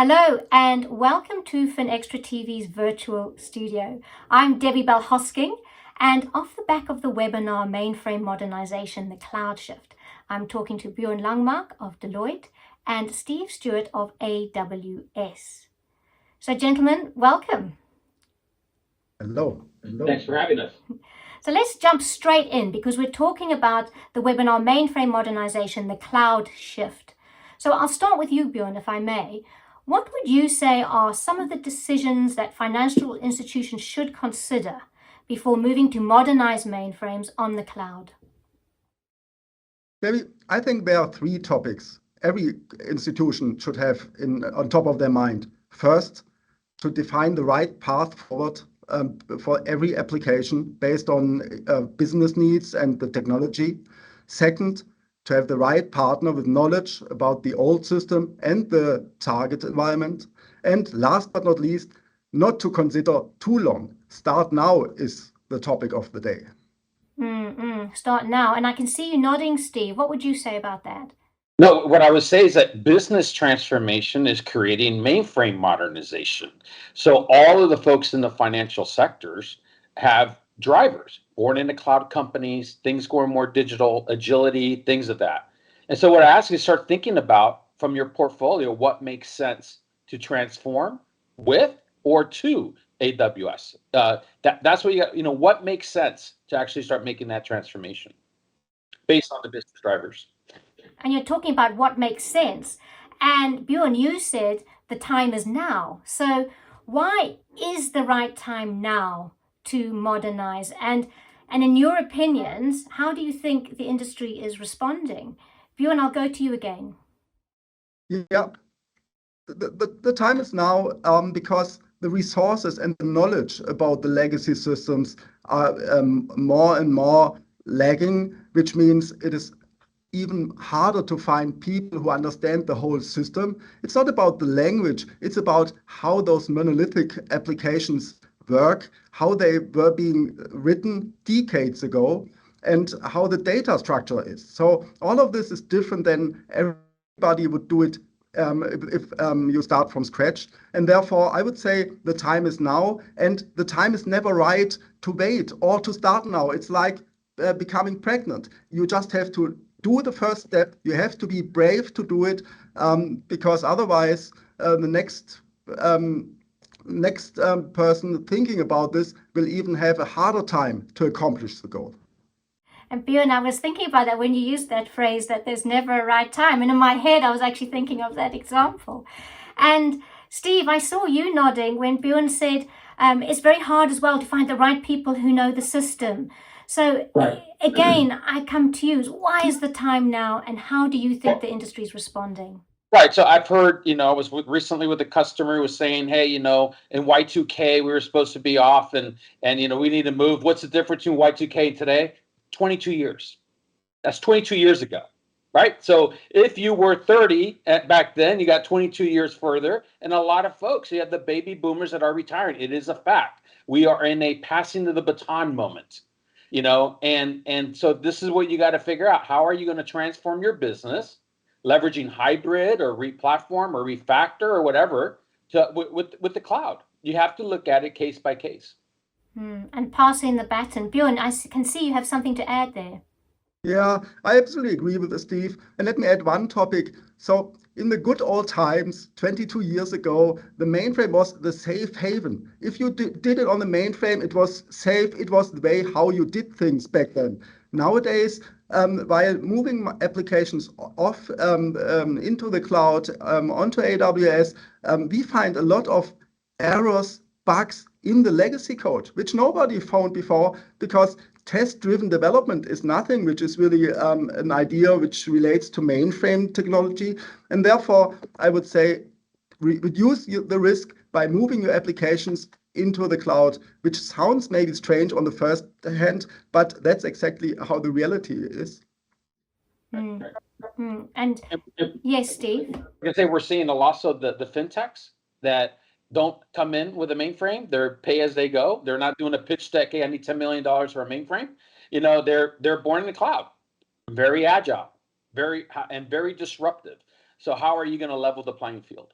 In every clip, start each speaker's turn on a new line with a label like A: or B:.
A: Hello and welcome to FinextraTV's virtual studio. I'm Debbie Bell-Hosking, and off the back of the webinar Mainframe Modernization, the Cloud Shift, I'm talking to Bjoern Langmack of Deloitte and Steve Steuart of AWS. So gentlemen, welcome.
B: Hello.
C: Thanks for having us.
A: So let's jump straight in because we're talking about the webinar Mainframe Modernization, the Cloud Shift. So I'll start with you, Bjoern, if I may. What would you say are some of the decisions that financial institutions should consider before moving to modernize mainframes on the cloud?
B: Maybe I think there are three topics every institution should have on top of their mind. First, to define the right path forward for every application based on business needs and the technology. Second, to have the right partner with knowledge about the old system and the target environment. And last but not least, not to consider too long. Start now is the topic of the day.
A: Start now. And I can see you nodding, Steve. What would you say about that?
C: No, what I would say is that business transformation is creating mainframe modernization. So all of the folks in the financial sectors have drivers born into cloud companies, things going more digital, agility, things of that. And so what I ask you to start thinking about from your portfolio, what makes sense to transform with or to AWS. That's what you got, what makes sense to actually start making that transformation based on the business drivers.
A: And you're talking about what makes sense. And Bjoern, you said the time is now. So why is the right time now to modernize? And in your opinions, how do you think the industry is responding? Bjoern, I'll go to you again.
B: Yeah, the time is now because the resources and the knowledge about the legacy systems are more and more lagging, which means it is even harder to find people who understand the whole system. It's not about the language, it's about how those monolithic applications work, how they were being written decades ago, and how the data structure is. So all of this is different than everybody would do it if you start from scratch. And therefore, I would say the time is now, and the time is never right to wait or to start now. It's like becoming pregnant. You just have to do the first step. You have to be brave to do it, because otherwise the next person thinking about this will even have a harder time to accomplish the goal.
A: And Bjoern, I was thinking about that when you used that phrase that there's never a right time. And in my head, I was actually thinking of that example. And Steve, I saw you nodding when Bjoern said it's very hard as well to find the right people who know the system. So again, I come to you. Why is the time now, and how do you think the industry is responding?
C: Right. So I've heard, I was recently with a customer who was saying, hey, in Y2K, we were supposed to be off and we need to move. What's the difference between Y2K and today? 22 years. That's 22 years ago. Right. So if you were 30 back then, you got 22 years further. And a lot of folks, you have the baby boomers that are retiring. It is a fact. We are in a passing of the baton moment. And so this is what you got to figure out. How are you going to transform your business, leveraging hybrid or replatform or refactor or whatever with the cloud? You have to look at it case by case.
A: And passing the baton. Bjoern, I can see you have something to add there.
B: Yeah, I absolutely agree with Steve. And let me add one topic. So in the good old times, 22 years ago, the mainframe was the safe haven. If you did it on the mainframe, it was safe. It was the way how you did things back then. Nowadays, while moving applications off into the cloud, onto AWS, we find a lot of errors, bugs in the legacy code, which nobody found before, because test-driven development is nothing which is really an idea which relates to mainframe technology. And therefore, I would say reduce the risk by moving your applications into the cloud, which sounds maybe strange on the first hand, but that's exactly how the reality is.
A: And yes, Steve?
C: I can say we're seeing a loss of the fintechs that don't come in with a mainframe. They're pay as they go. They're not doing a pitch deck. Hey, I need $10 million for a mainframe. They're born in the cloud, very agile, very disruptive. So how are you going to level the playing field?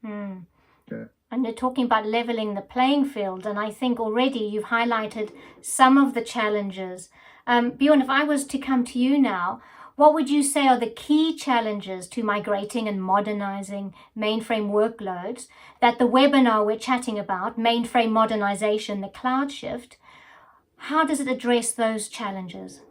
A: Mm.
B: Yeah.
A: And you're talking about leveling the playing field, and I think already you've highlighted some of the challenges. Bjoern, if I was to come to you now, what would you say are the key challenges to migrating and modernizing mainframe workloads that the webinar we're chatting about, Mainframe Modernization, the cloud shift, how does it address those challenges?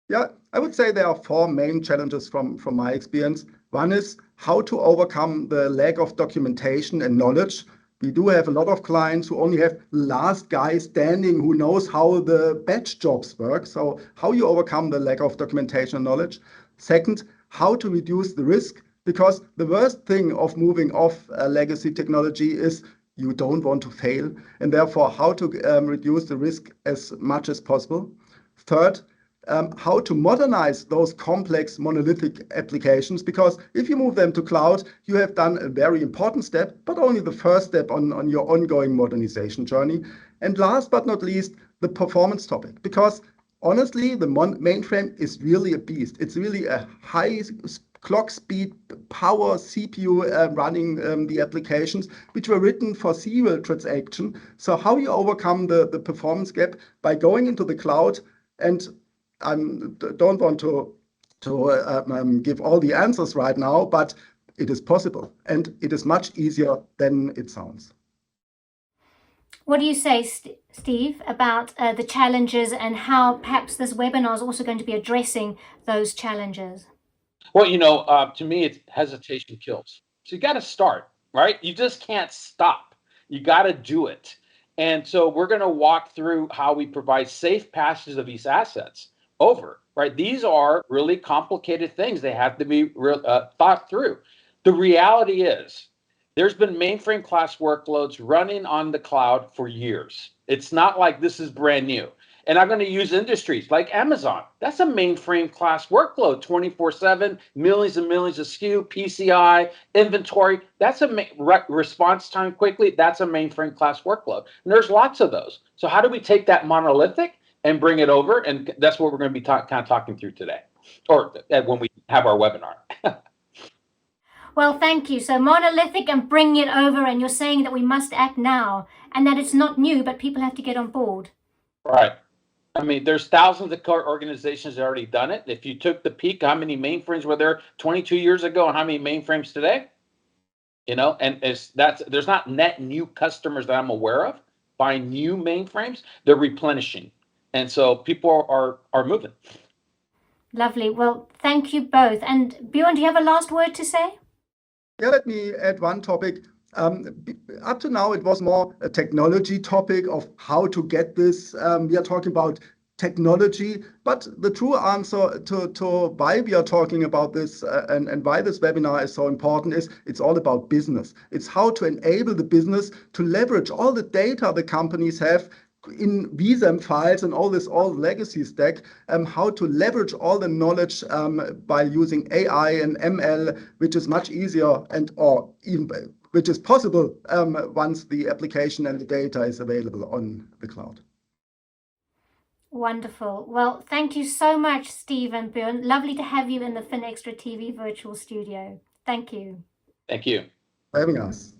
B: Yeah, I would say there are four main challenges from my experience. One is how to overcome the lack of documentation and knowledge. We do have a lot of clients who only have last guy standing who knows how the batch jobs work. So how you overcome the lack of documentation and knowledge. Second, how to reduce the risk, because the worst thing of moving off legacy technology is you don't want to fail, and therefore how to reduce the risk as much as possible. Third, how to modernize those complex monolithic applications, because if you move them to cloud, you have done a very important step, but only the first step on your ongoing modernization journey. And last but not least, the performance topic, because honestly, the mainframe is really a beast. It's really a high clock speed, power CPU running the applications, which were written for serial transaction. So how you overcome the performance gap by going into the cloud, and I don't want to give all the answers right now, but it is possible, and it is much easier than it sounds.
A: What do you say, Steve, about the challenges and how perhaps this webinar is also going to be addressing those challenges?
C: Well, to me, it's hesitation kills. So you got to start, right? You just can't stop. You got to do it. And so we're going to walk through how we provide safe passage of these assets over, right? These are really complicated things. They have to be thought through. The reality is there's been mainframe class workloads running on the cloud for years. It's not like this is brand new. And I'm going to use industries like Amazon. That's a mainframe class workload, 24/7, millions and millions of SKU, PCI, inventory. That's a response time quickly. That's a mainframe class workload. And there's lots of those. So how do we take that monolithic and bring it over? And that's what we're going to be kind of talking through today, or when we have our webinar.
A: Well, thank you. So monolithic and bringing it over, and you're saying that we must act now and that it's not new, but people have to get on board.
C: Right. I mean, there's thousands of organizations that already done it. If you took the peak, how many mainframes were there 22 years ago and how many mainframes today? And there's not net new customers that I'm aware of buying new mainframes. They're replenishing. And so people are moving.
A: Lovely. Well, thank you both. And Bjoern, do you have a last word to say?
B: Yeah, let me add one topic. Up to now, it was more a technology topic of how to get this. We are talking about technology, but the true answer to why we are talking about this and why this webinar is so important is it's all about business. It's how to enable the business to leverage all the data the companies have in VSAM files and all legacy stack, how to leverage all the knowledge by using AI and ML, which is much easier which is possible once the application and the data is available on the cloud.
A: Wonderful. Well, thank you so much, Steve and Bjoern. Lovely to have you in the FinextraTV virtual studio. Thank you.
C: Thank you
B: For having us.